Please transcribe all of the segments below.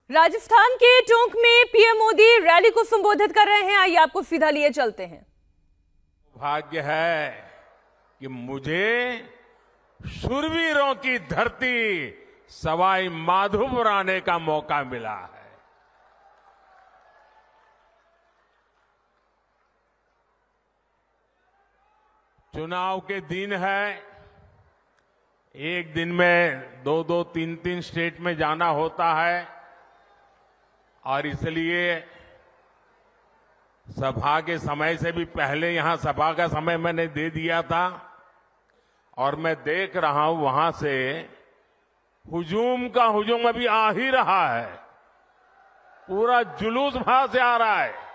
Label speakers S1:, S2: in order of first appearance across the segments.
S1: राजस्थान के टोंक में PM Modi rally को संबोधित कर रहे हैं। आइए आपको सीधा लिए चलते हैं।
S2: भाग्य है कि मुझे शूरवीरों की धरती सवाई माधोपुर आने का मौका मिला है। चुनाव के दिन है, एक दिन में दो तीन स्टेट में जाना होता है और इसलिए सभा के समय से भी पहले यहां सभा का समय मैंने दे दिया था और मैं देख रहा हूं वहां से हुजूम का हुजूम अभी आ ही रहा है। पूरा जुलूस वहां से आ रहा है।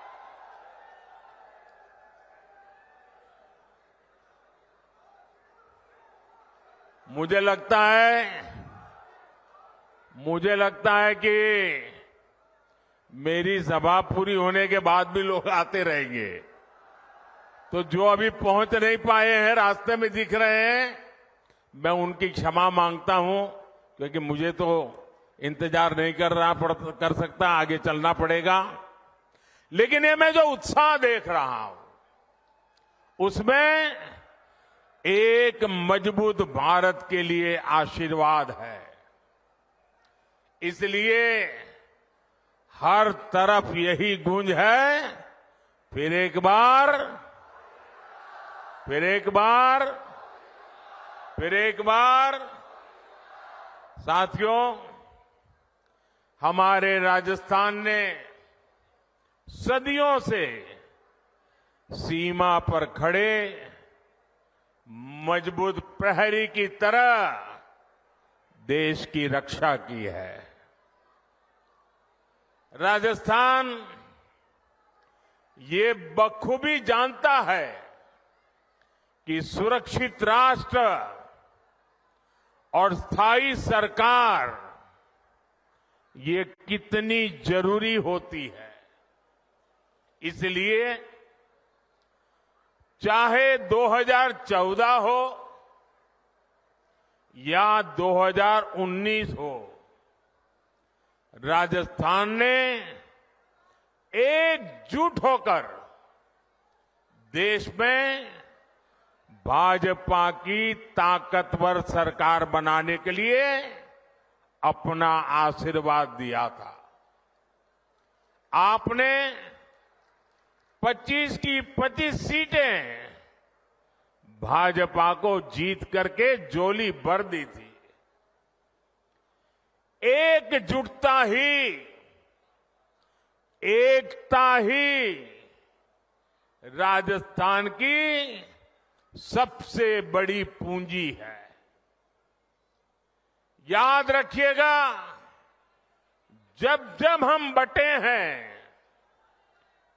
S2: मुझे लगता है कि मेरी सभा पूरी होने के बाद भी लोग आते रहेंगे। तो जो अभी पहुंच नहीं पाए हैं, रास्ते में दिख रहे हैं, मैं उनकी क्षमा मांगता हूं, क्योंकि मुझे तो इंतजार नहीं कर सकता, आगे चलना पड़ेगा। लेकिन ये मैं जो उत्साह देख रहा हूं उसमें एक मजबूत भारत के लिए आशीर्वाद है। इसलिए हर तरफ यही गूंज है, फिर एक बार। साथियों, हमारे राजस्थान ने सदियों से सीमा पर खड़े मजबूत प्रहरी की तरह देश की रक्षा की है। राजस्थान ये बखूबी जानता है कि सुरक्षित राष्ट्र और स्थायी सरकार ये कितनी जरूरी होती है। इसलिए चाहे 2014 हो या 2019 हो, राजस्थान ने एकजुट होकर देश में भाजपा की ताकतवर सरकार बनाने के लिए अपना आशीर्वाद दिया था। आपने 25 की 25 सीटें भाजपा को जीत करके झोली भर दी थी। एकजुटता ही, एकता ही राजस्थान की सबसे बड़ी पूंजी है। याद रखिएगा, जब जब हम बंटे हैं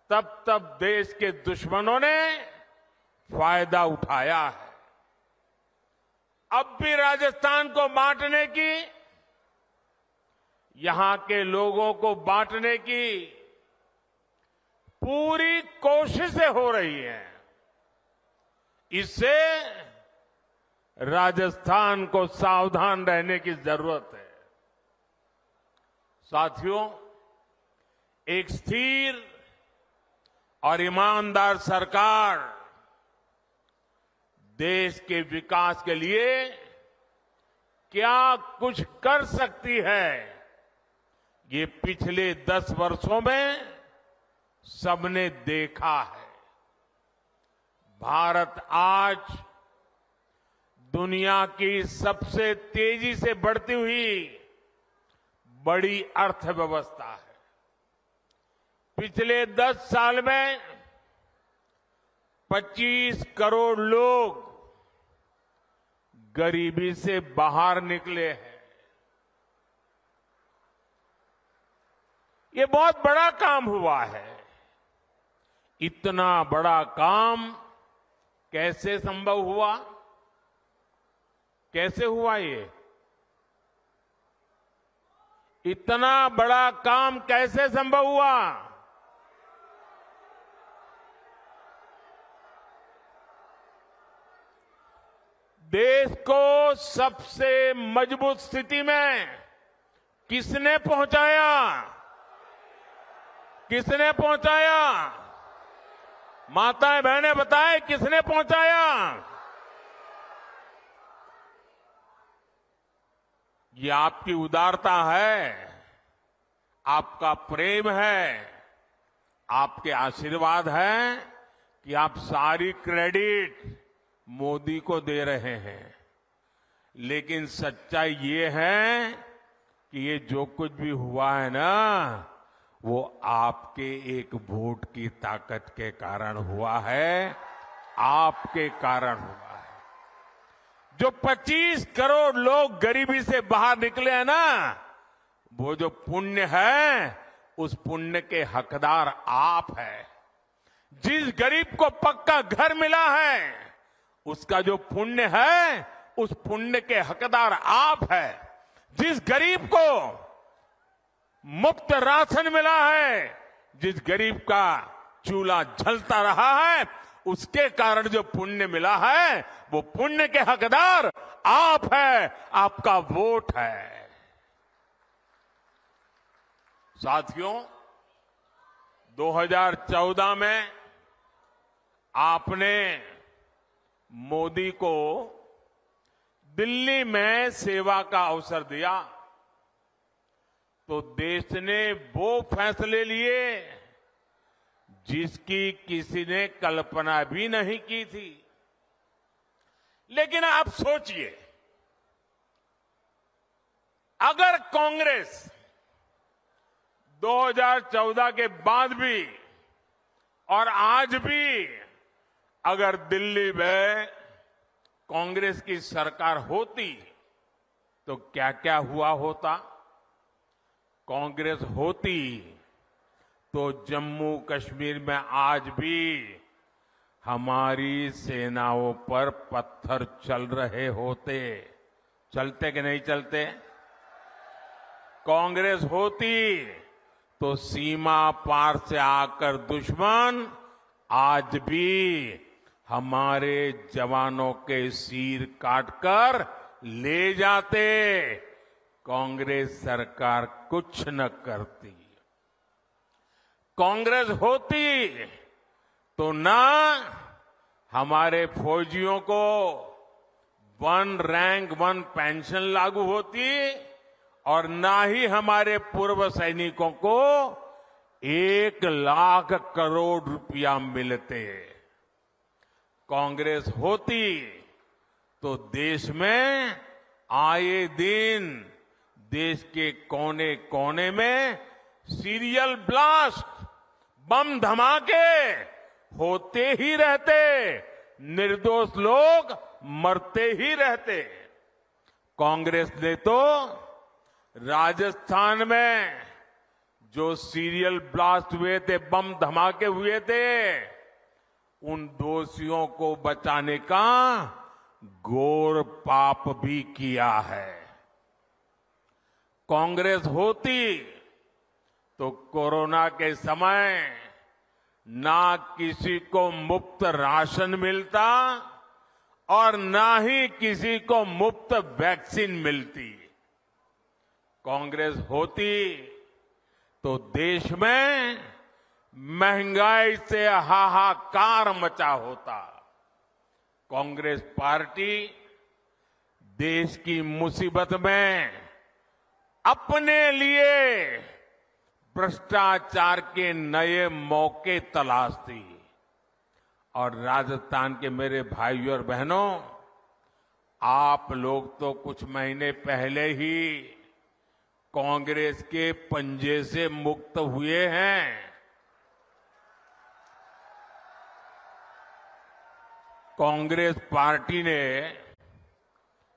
S2: तब तब देश के दुश्मनों ने फायदा उठाया है। अब भी राजस्थान को बांटने की, यहां के लोगों को बांटने की पूरी कोशिशें हो रही हैं। इससे राजस्थान को सावधान रहने की जरूरत है। साथियों, एक स्थिर और ईमानदार सरकार देश के विकास के लिए क्या कुछ कर सकती है, ये पिछले 10 वर्षों में सबने देखा है। भारत आज दुनिया की सबसे तेजी से बढ़ती हुई बड़ी अर्थव्यवस्था है। पिछले 10 साल में 25 करोड़ लोग गरीबी से बाहर निकले हैं। ये बहुत बड़ा काम हुआ है। इतना बड़ा काम कैसे संभव हुआ? कैसे हुआ ये? इतना बड़ा काम कैसे संभव हुआ? देश को सबसे मजबूत स्थिति में किसने पहुंचाया? किसने पहुंचाया? माताएं बहनें बताएं, किसने पहुंचाया? ये आपकी उदारता है, आपका प्रेम है, आपके आशीर्वाद है कि आप सारी क्रेडिट मोदी को दे रहे हैं। लेकिन सच्चाई ये है कि ये जो कुछ भी हुआ है ना, वो आपके एक वोट की ताकत के कारण हुआ है, आपके कारण हुआ है। जो 25 करोड़ लोग गरीबी से बाहर निकले हैं ना, वो जो पुण्य है, उस पुण्य के हकदार आप हैं। जिस गरीब को पक्का घर मिला है, उसका जो पुण्य है, उस पुण्य के हकदार आप हैं। जिस गरीब को मुफ्त राशन मिला है, जिस गरीब का चूल्हा जलता रहा है, उसके कारण जो पुण्य मिला है, वो पुण्य के हकदार आप हैं, आपका वोट है। साथियों, 2014 में आपने मोदी को दिल्ली में सेवा का अवसर दिया, तो देश ने वो फैसले लिए जिसकी किसी ने कल्पना भी नहीं की थी। लेकिन आप सोचिए, अगर कांग्रेस 2014 के बाद भी और आज भी अगर दिल्ली में कांग्रेस की सरकार होती, तो क्या क्या हुआ होता? कांग्रेस होती तो जम्मू कश्मीर में आज भी हमारी सेनाओं पर पत्थर चल रहे होते। चलते कि नहीं चलते? कांग्रेस होती तो सीमा पार से आकर दुश्मन आज भी हमारे जवानों के सिर काटकर ले जाते। कांग्रेस सरकार कुछ न करती। कांग्रेस होती तो ना हमारे फौजियों को 1 रैंक 1 पेंशन लागू होती, और ना ही हमारे पूर्व सैनिकों को 1 लाख करोड़ रुपया मिलते। कांग्रेस होती तो देश में आए दिन देश के कोने कोने में सीरियल ब्लास्ट, बम धमाके होते ही रहते, निर्दोष लोग मरते ही रहते। कांग्रेस ने तो राजस्थान में जो सीरियल ब्लास्ट हुए थे, बम धमाके हुए थे, उन दोषियों को बचाने का घोर पाप भी किया है। कांग्रेस होती तो कोरोना के समय ना किसी को मुफ्त राशन मिलता और ना ही किसी को मुफ्त वैक्सीन मिलती। कांग्रेस होती तो देश में महंगाई से हाहाकार मचा होता। कांग्रेस पार्टी देश की मुसीबत में अपने लिए भ्रष्टाचार के नए मौके तलाशती। और राजस्थान के मेरे भाइयों और बहनों, आप लोग तो कुछ महीने पहले ही कांग्रेस के पंजे से मुक्त हुए हैं। कांग्रेस पार्टी ने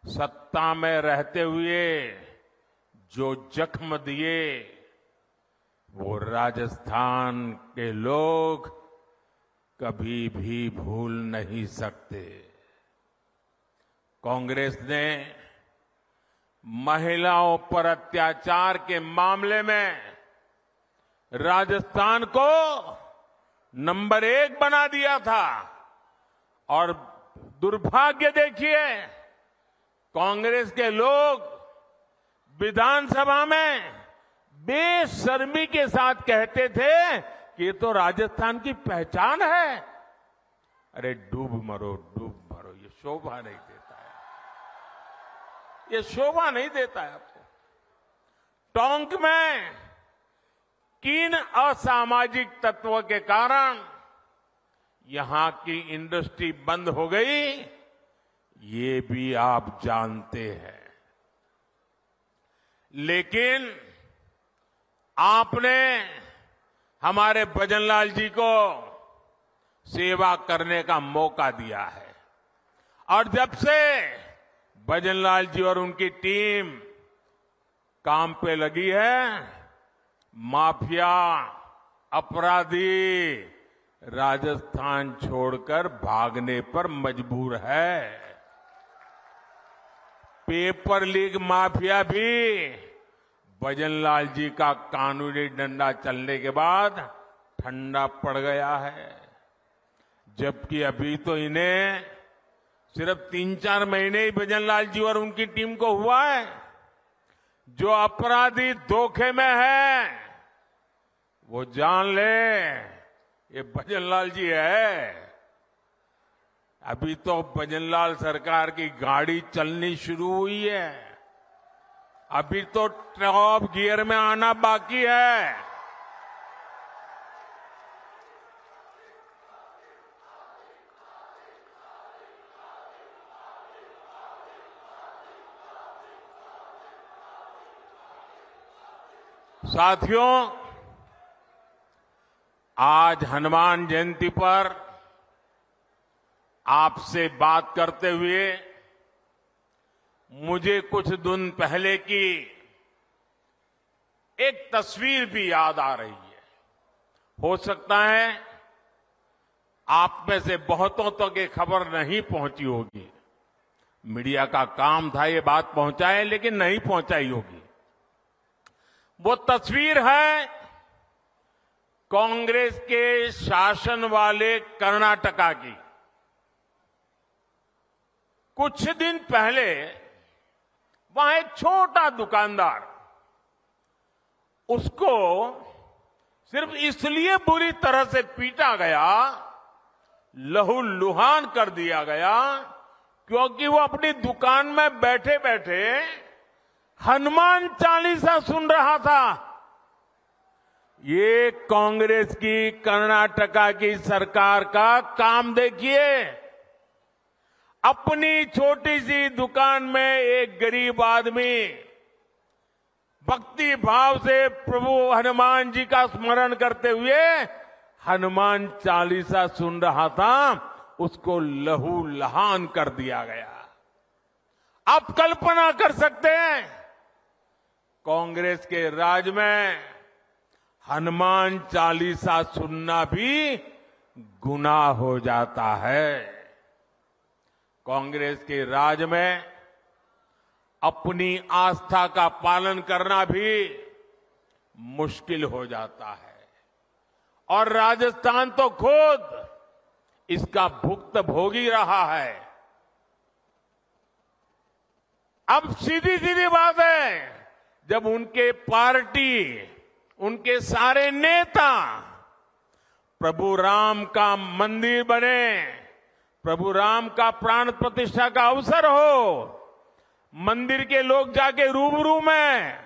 S2: सत्ता में रहते हुए जो जख्म दिए, वो राजस्थान के लोग कभी भी भूल नहीं सकते। कांग्रेस ने महिलाओं पर अत्याचार के मामले में राजस्थान को नंबर 1 बना दिया था। और दुर्भाग्य देखिए, कांग्रेस के लोग विधानसभा में बेशर्मी के साथ कहते थे कि ये तो राजस्थान की पहचान है। अरे डूब मरो, ये शोभा नहीं देता है, ये शोभा नहीं देता है आपको। टोंक में किन असामाजिक तत्वों के कारण यहां की इंडस्ट्री बंद हो गई, ये भी आप जानते हैं। लेकिन आपने हमारे भजनलाल जी को सेवा करने का मौका दिया है और जब से भजनलाल जी और उनकी टीम काम पे लगी है, माफिया, अपराधी राजस्थान छोड़कर भागने पर मजबूर है। पेपर लीक माफिया भी भजनलाल जी का कानूनी डंडा चलने के बाद ठंडा पड़ गया है, जबकि अभी तो इन्हें सिर्फ 3-4 महीने ही भजनलाल जी और उनकी टीम को हुआ है। जो अपराधी धोखे में है वो जान ले ये भजनलाल जी है। अभी तो भजनलाल सरकार की गाड़ी चलनी शुरू हुई है, अभी तो टॉप गियर में आना बाकी है। साथियों, आज हनुमान जयंती पर आपसे बात करते हुए मुझे कुछ दिन पहले की एक तस्वीर भी याद आ रही है। हो सकता है आप में से बहुतों तक ये खबर नहीं पहुंची होगी, मीडिया का काम था ये बात पहुंचाए, लेकिन नहीं पहुंचाई होगी। वो तस्वीर है कांग्रेस के शासन वाले कर्नाटका की। कुछ दिन पहले वहां एक छोटा दुकानदार, उसको सिर्फ इसलिए बुरी तरह से पीटा गया, लहूलुहान कर दिया गया, क्योंकि वो अपनी दुकान में बैठे बैठे हनुमान चालीसा सुन रहा था। ये कांग्रेस की कर्नाटका की सरकार का काम देखिए। अपनी छोटी सी दुकान में एक गरीब आदमी भक्ति भाव से प्रभु हनुमान जी का स्मरण करते हुए हनुमान चालीसा सुन रहा था, उसको लहूलुहान कर दिया गया। आप कल्पना कर सकते हैं, कांग्रेस के राज में हनुमान चालीसा सुनना भी गुनाह हो जाता है। कांग्रेस के राज में अपनी आस्था का पालन करना भी मुश्किल हो जाता है और राजस्थान तो खुद इसका भुक्तभोगी रहा है। अब सीधी सीधी बात है, जब उनके पार्टी, उनके सारे नेता प्रभु राम का मंदिर बने, प्रभु राम का प्राण प्रतिष्ठा का अवसर हो, मंदिर के लोग जाके रूबरू में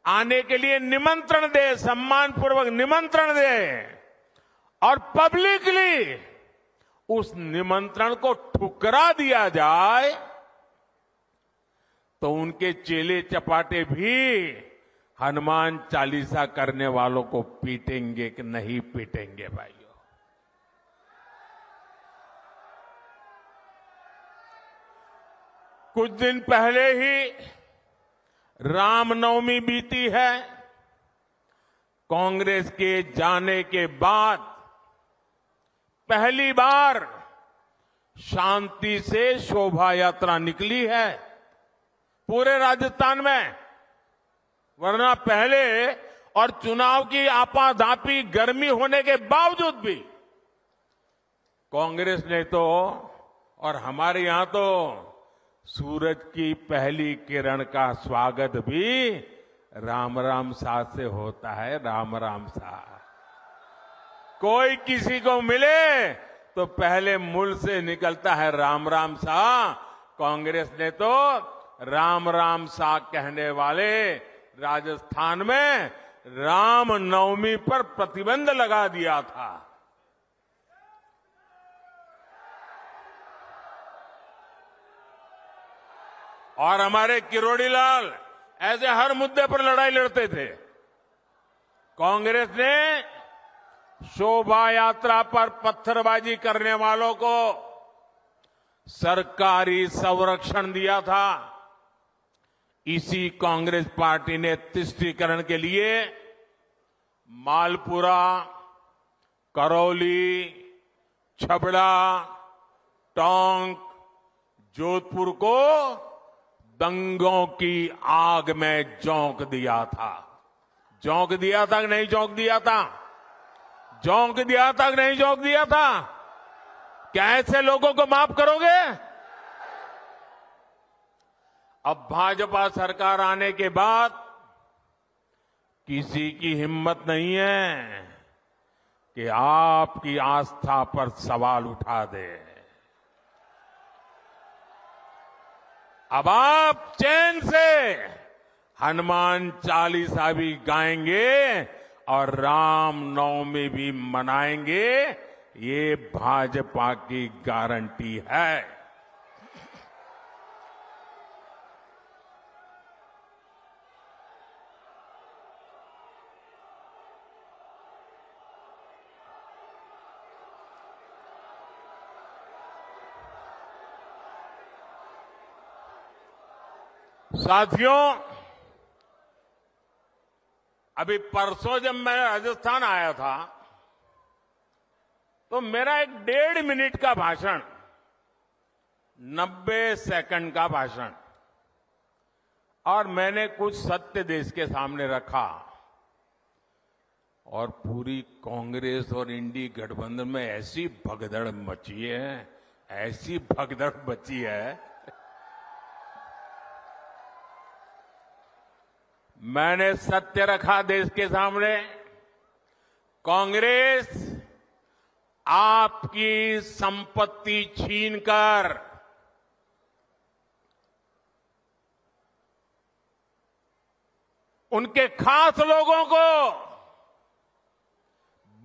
S2: आने के लिए निमंत्रण दे, सम्मानपूर्वक निमंत्रण दे और पब्लिकली उस निमंत्रण को ठुकरा दिया जाए, तो उनके चेले चपाटे भी हनुमान चालीसा करने वालों को पीटेंगे कि नहीं पीटेंगे भाइयों? कुछ दिन पहले ही रामनवमी बीती है। कांग्रेस के जाने के बाद पहली बार शांति से शोभा यात्रा निकली है पूरे राजस्थान में, वरना पहले और चुनाव की आपाधापी गर्मी होने के बावजूद भी कांग्रेस ने तो और हमारे यहां तो सूरज की पहली किरण का स्वागत भी राम राम सा से होता है। राम राम सा। कोई किसी को मिले तो पहले मुंह से निकलता है राम राम सा। कांग्रेस ने तो राम राम सा कहने वाले राजस्थान में राम नवमी पर प्रतिबंध लगा दिया था। और हमारे किरोड़ी लाल ऐसे हर मुद्दे पर लड़ाई लड़ते थे। कांग्रेस ने शोभा यात्रा पर पत्थरबाजी करने वालों को सरकारी संरक्षण दिया था। इसी कांग्रेस पार्टी ने तुष्टीकरण के लिए मालपुरा, करौली, छबड़ा, टोंक, जोधपुर को दंगों की आग में झोंक दिया था। झोंक दिया था कि नहीं झोंक दिया था? झोंक दिया था कि नहीं झोंक दिया था? क्या ऐसे लोगों को माफ करोगे? अब भाजपा सरकार आने के बाद किसी की हिम्मत नहीं है कि आपकी आस्था पर सवाल उठा दे। अब आप चैन से हनुमान चालीसा भी गाएंगे और राम नवमी भी मनाएंगे। ये भाजपा की गारंटी है। साथियों, अभी परसों जब मैं राजस्थान आया था तो मेरा एक 1.5 मिनट का भाषण, 90 सेकंड का भाषण, और मैंने कुछ सत्य देश के सामने रखा। और पूरी कांग्रेस और इंडी गठबंधन में ऐसी भगदड़ मची है, ऐसी भगदड़ मची है। मैंने सत्य रखा देश के सामने। कांग्रेस आपकी संपत्ति छीनकर उनके खास लोगों को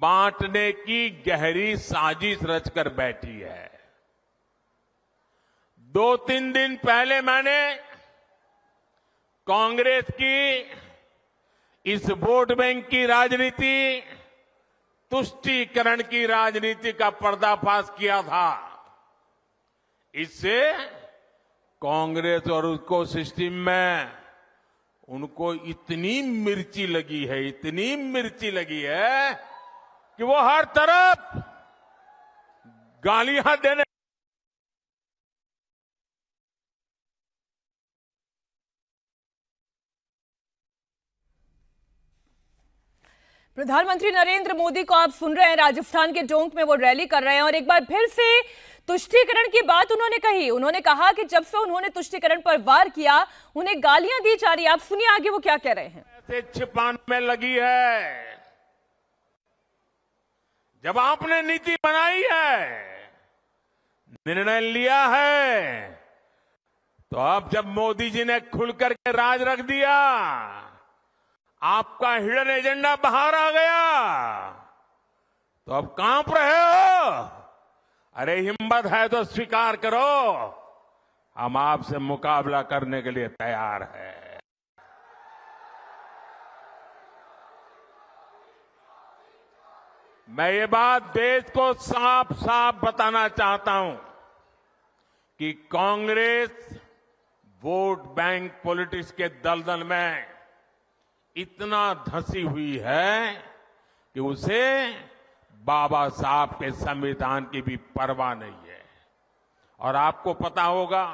S2: बांटने की गहरी साजिश रचकर बैठी है। 2-3 दिन पहले मैंने कांग्रेस की इस वोट बैंक की राजनीति, तुष्टीकरण की राजनीति का पर्दाफाश किया था। इससे कांग्रेस और उसको सिस्टम में उनको इतनी मिर्ची लगी है, इतनी मिर्ची लगी है कि वो हर तरफ गालियां देने।
S1: प्रधानमंत्री नरेंद्र मोदी को आप सुन रहे हैं, राजस्थान के टोंक में वो रैली कर रहे हैं और एक बार फिर से तुष्टीकरण की बात उन्होंने कही। उन्होंने कहा कि जब से उन्होंने तुष्टीकरण पर वार किया उन्हें गालियां दी जा रही है। आप सुनिए आगे वो क्या कह रहे हैं।
S2: ऐसे छिपाने में लगी है। जब आपने नीति बनाई है, निर्णय लिया है, तो अब जब मोदी जी ने खुलकर के राज रख दिया, आपका हिडन एजेंडा बाहर आ गया, तो अब कांप रहे हो। अरे हिम्मत है तो स्वीकार करो, हम आपसे मुकाबला करने के लिए तैयार हैं। मैं ये बात देश को साफ साफ बताना चाहता हूं कि कांग्रेस वोट बैंक पॉलिटिक्स के दलदल में इतना धंसी हुई है कि उसे बाबा साहब के संविधान की भी परवाह नहीं है। और आपको पता होगा,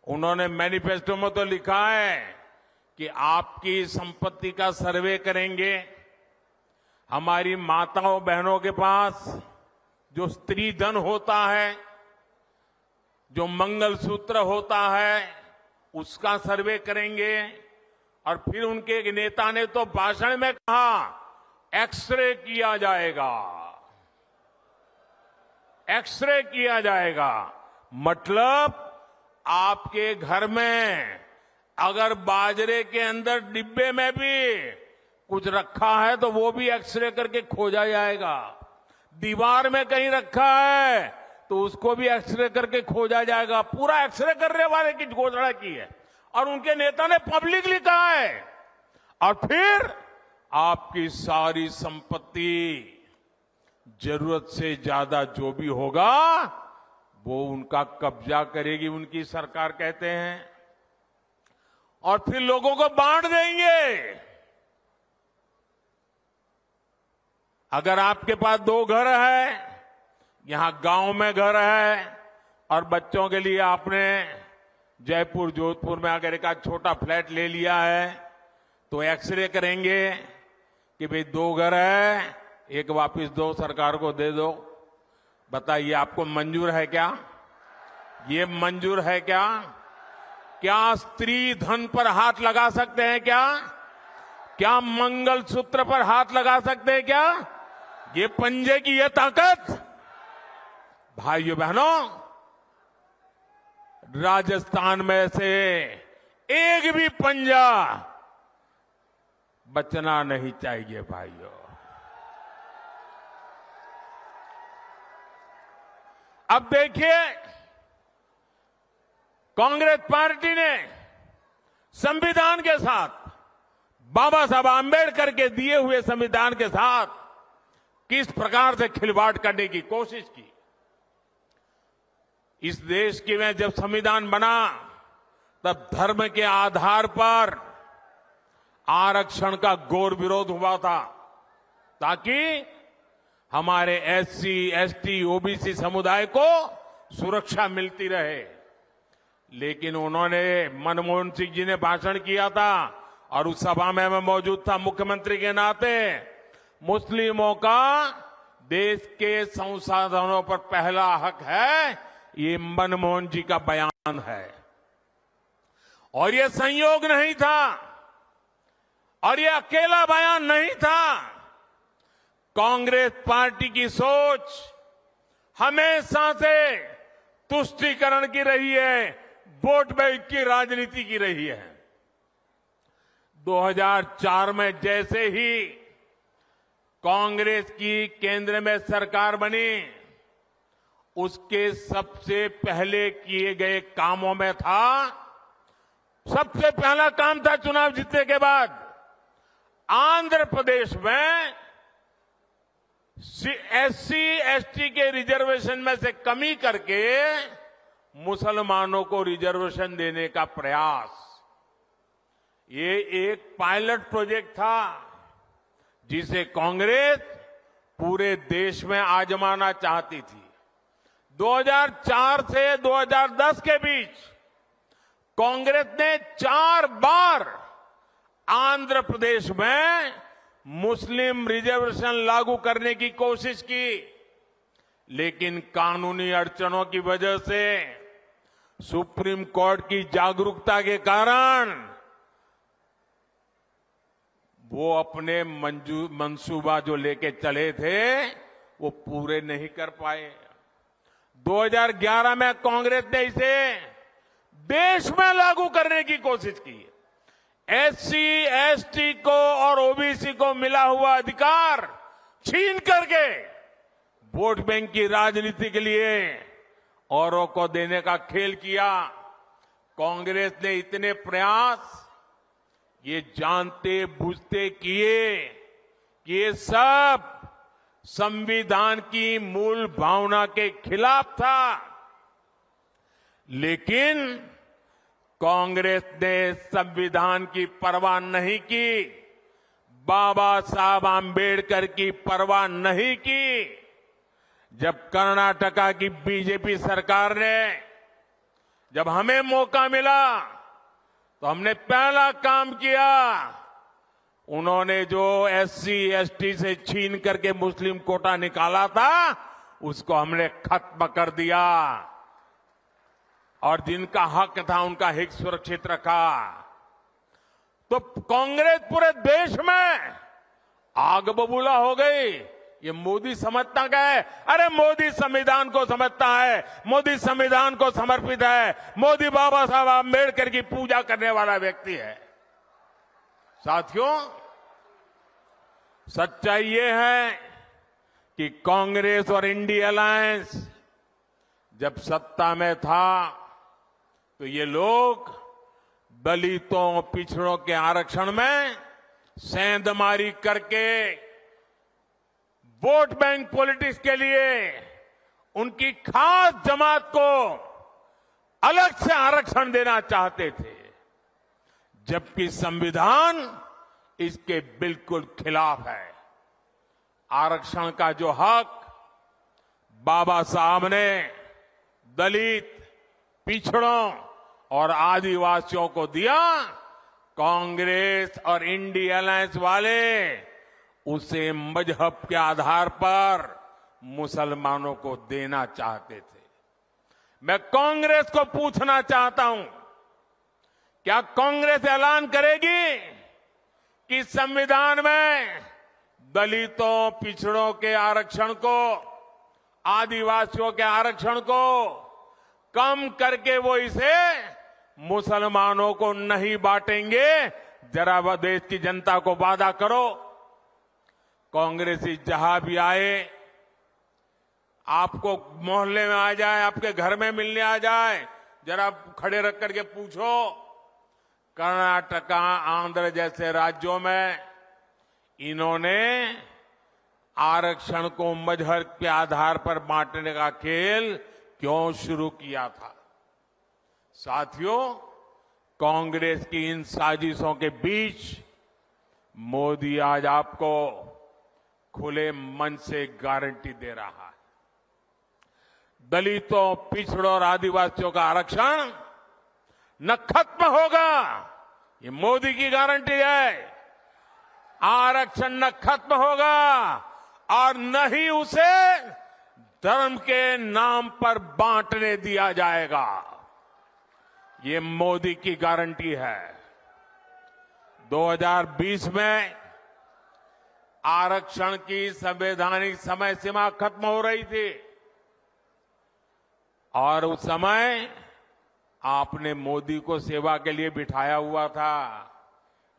S2: उन्होंने मैनिफेस्टो में तो लिखा है कि आपकी संपत्ति का सर्वे करेंगे। हमारी माताओं बहनों के पास जो स्त्री धन होता है, जो मंगलसूत्र होता है उसका सर्वे करेंगे। और फिर उनके एक नेता ने तो भाषण में कहा एक्सरे किया जाएगा, एक्सरे किया जाएगा। मतलब आपके घर में अगर बाजरे के अंदर डिब्बे में भी कुछ रखा है तो वो भी एक्सरे करके खोजा जाएगा। दीवार में कहीं रखा है तो उसको भी एक्सरे करके खोजा जाएगा। पूरा एक्सरे करने वाले की घोषणा की है और उनके नेता ने पब्लिकली कहा है। और फिर आपकी सारी संपत्ति जरूरत से ज्यादा जो भी होगा वो उनका कब्जा करेगी उनकी सरकार, कहते हैं, और फिर लोगों को बांट देंगे। अगर आपके पास 2 घर है, यहां गांव में घर है और बच्चों के लिए आपने जयपुर जोधपुर में अगर एक छोटा फ्लैट ले लिया है तो एक्सरे करेंगे कि भाई 2 घर है, एक वापस दो, सरकार को दे दो। बताइए आपको मंजूर है क्या? ये मंजूर है क्या? क्या स्त्री धन पर हाथ लगा सकते हैं क्या? क्या मंगलसूत्र पर हाथ लगा सकते हैं क्या? ये पंजे की ये ताकत, भाइयों बहनों, राजस्थान में से एक भी पंजा बचना नहीं चाहिए भाइयों। अब देखिए, कांग्रेस पार्टी ने संविधान के साथ, बाबा साहब आंबेडकर के दिए हुए संविधान के साथ किस प्रकार से खिलवाड़ करने की कोशिश की। इस देश के में जब संविधान बना तब धर्म के आधार पर आरक्षण का घोर विरोध हुआ था ताकि हमारे एससी, एसटी, ओबीसी समुदाय को सुरक्षा मिलती रहे। लेकिन उन्होंने, मनमोहन सिंह जी ने भाषण किया था और उस सभा में मैं मौजूद था मुख्यमंत्री के नाते, मुस्लिमों का देश के संसाधनों पर पहला हक है, ये मनमोहन जी का बयान है। और ये संयोग नहीं था और ये अकेला बयान नहीं था। कांग्रेस पार्टी की सोच हमेशा से तुष्टीकरण की रही है, वोट बैंक की राजनीति की रही है। 2004 में जैसे ही कांग्रेस की केंद्र में सरकार बनी, उसके सबसे पहले किए गए कामों में था, सबसे पहला काम था चुनाव जीतने के बाद आंध्र प्रदेश में एससी, एसटी के रिजर्वेशन में से कमी करके मुसलमानों को रिजर्वेशन देने का प्रयास। ये एक पायलट प्रोजेक्ट था जिसे कांग्रेस पूरे देश में आजमाना चाहती थी। 2004 से 2010 के बीच कांग्रेस ने 4 बार आंध्र प्रदेश में मुस्लिम रिजर्वेशन लागू करने की कोशिश की, लेकिन कानूनी अड़चनों की वजह से, सुप्रीम कोर्ट की जागरूकता के कारण वो अपने मंसूबा जो लेके चले थे वो पूरे नहीं कर पाए। 2011 में कांग्रेस ने इसे देश में लागू करने की कोशिश की। एससी, एसटी को और ओबीसी को मिला हुआ अधिकार छीन करके वोट बैंक की राजनीति के लिए औरों को देने का खेल किया। कांग्रेस ने इतने प्रयास ये जानते बूझते किए कि ये सब संविधान की मूल भावना के खिलाफ था, लेकिन कांग्रेस ने संविधान की परवाह नहीं की, बाबा साहब आंबेडकर की परवाह नहीं की। जब कर्नाटका की बीजेपी सरकार ने, जब हमें मौका मिला तो हमने पहला काम किया, उन्होंने जो एससी, एसटी से छीन करके मुस्लिम कोटा निकाला था उसको हमने खत्म कर दिया। और जिनका हक था उनका हित सुरक्षित रखा। तो कांग्रेस पूरे देश में आग बबूला हो गई। ये मोदी समझता क्या है? अरे मोदी संविधान को समझता है, मोदी संविधान को समर्पित है, मोदी बाबा साहब आंबेडकर की पूजा करने वाला व्यक्ति है। साथियों, सच्चाई ये है कि कांग्रेस और इंडिया अलायंस जब सत्ता में था तो ये लोग दलितों, पिछड़ों के आरक्षण में सेंधमारी करके वोट बैंक पॉलिटिक्स के लिए उनकी खास जमात को अलग से आरक्षण देना चाहते थे, जबकि संविधान इसके बिल्कुल खिलाफ है। आरक्षण का जो हक बाबा साहब ने दलित, पिछड़ों और आदिवासियों को दिया, कांग्रेस और इंडिया अलायंस वाले उसे मजहब के आधार पर मुसलमानों को देना चाहते थे। मैं कांग्रेस को पूछना चाहता हूं, क्या कांग्रेस ऐलान करेगी कि संविधान में दलितों, पिछड़ों के आरक्षण को, आदिवासियों के आरक्षण को कम करके वो इसे मुसलमानों को नहीं बांटेंगे? जरा देश की जनता को वादा करो। कांग्रेसी जहां भी आए, आपको मोहल्ले में आ जाए, आपके घर में मिलने आ जाए, जरा खड़े रख करके पूछो, कर्नाटका, आंध्र जैसे राज्यों में इन्होंने आरक्षण को मजहब के आधार पर बांटने का खेल क्यों शुरू किया था? साथियों, कांग्रेस की इन साजिशों के बीच मोदी आज आपको खुले मन से गारंटी दे रहा है, दलितों, पिछड़ों और आदिवासियों का आरक्षण न खत्म होगा। ये मोदी की गारंटी है। आरक्षण न खत्म होगा और न ही उसे धर्म के नाम पर बांटने दिया जाएगा। ये मोदी की गारंटी है। 2020 में आरक्षण की संवैधानिक समय सीमा खत्म हो रही थी और उस समय आपने मोदी को सेवा के लिए बिठाया हुआ था।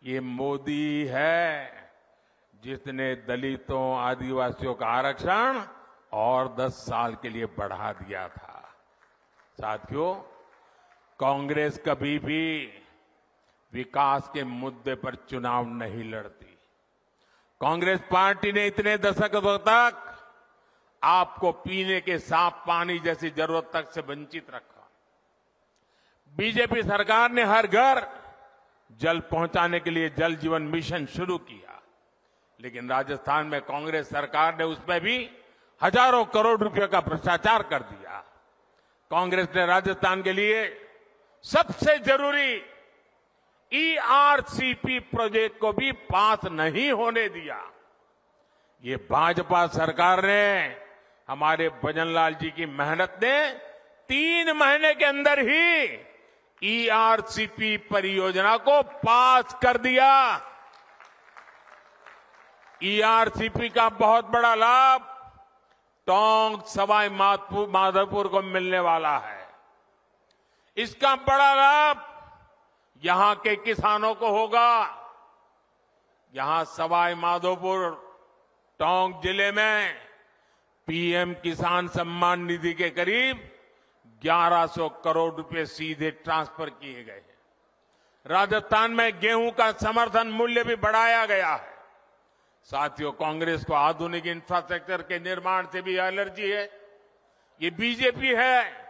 S2: ये मोदी है जिसने दलितों, आदिवासियों का आरक्षण और 10 साल के लिए बढ़ा दिया था। साथियों, कांग्रेस कभी भी विकास के मुद्दे पर चुनाव नहीं लड़ती। कांग्रेस पार्टी ने इतने दशकों तक आपको पीने के साफ पानी जैसी जरूरत तक से वंचित रखा। बीजेपी सरकार ने हर घर जल पहुंचाने के लिए जल जीवन मिशन शुरू किया, लेकिन राजस्थान में कांग्रेस सरकार ने उसमें भी हजारों करोड़ रुपए का भ्रष्टाचार कर दिया। कांग्रेस ने राजस्थान के लिए सबसे जरूरी ERCP प्रोजेक्ट को भी पास नहीं होने दिया। ये भाजपा सरकार ने, हमारे भजनलाल जी की मेहनत ने 3 महीने के अंदर ही ERCP परियोजना को पास कर दिया। ERCP का बहुत बड़ा लाभ टोंक, सवाई माधोपुर को मिलने वाला है। इसका बड़ा लाभ यहां के किसानों को होगा। यहां सवाई माधोपुर, टोंक जिले में PM किसान सम्मान निधि के करीब 1100 करोड़ रुपए सीधे ट्रांसफर किए गए हैं। राजस्थान में गेहूं का समर्थन मूल्य भी बढ़ाया गया है। साथियों, कांग्रेस को आधुनिक इंफ्रास्ट्रक्चर के निर्माण से भी एलर्जी है। ये बीजेपी है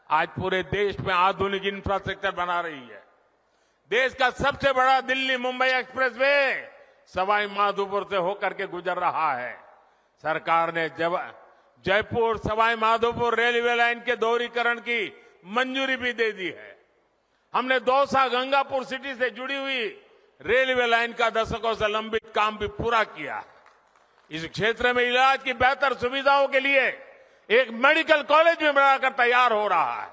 S2: आज पूरे देश में आधुनिक इंफ्रास्ट्रक्चर बना रही है। देश का सबसे बड़ा दिल्ली मुंबई एक्सप्रेसवे सवाई माधोपुर से होकर के गुजर रहा है। सरकार ने जयपुर सवाई माधोपुर रेलवे लाइन के दोहरीकरण की मंजूरी भी दे दी है। हमने दौसा गंगापुर सिटी से जुड़ी हुई रेलवे लाइन का दशकों से लंबित काम भी पूरा किया। इस क्षेत्र में इलाज की बेहतर सुविधाओं के लिए एक मेडिकल कॉलेज भी बनाकर तैयार हो रहा है।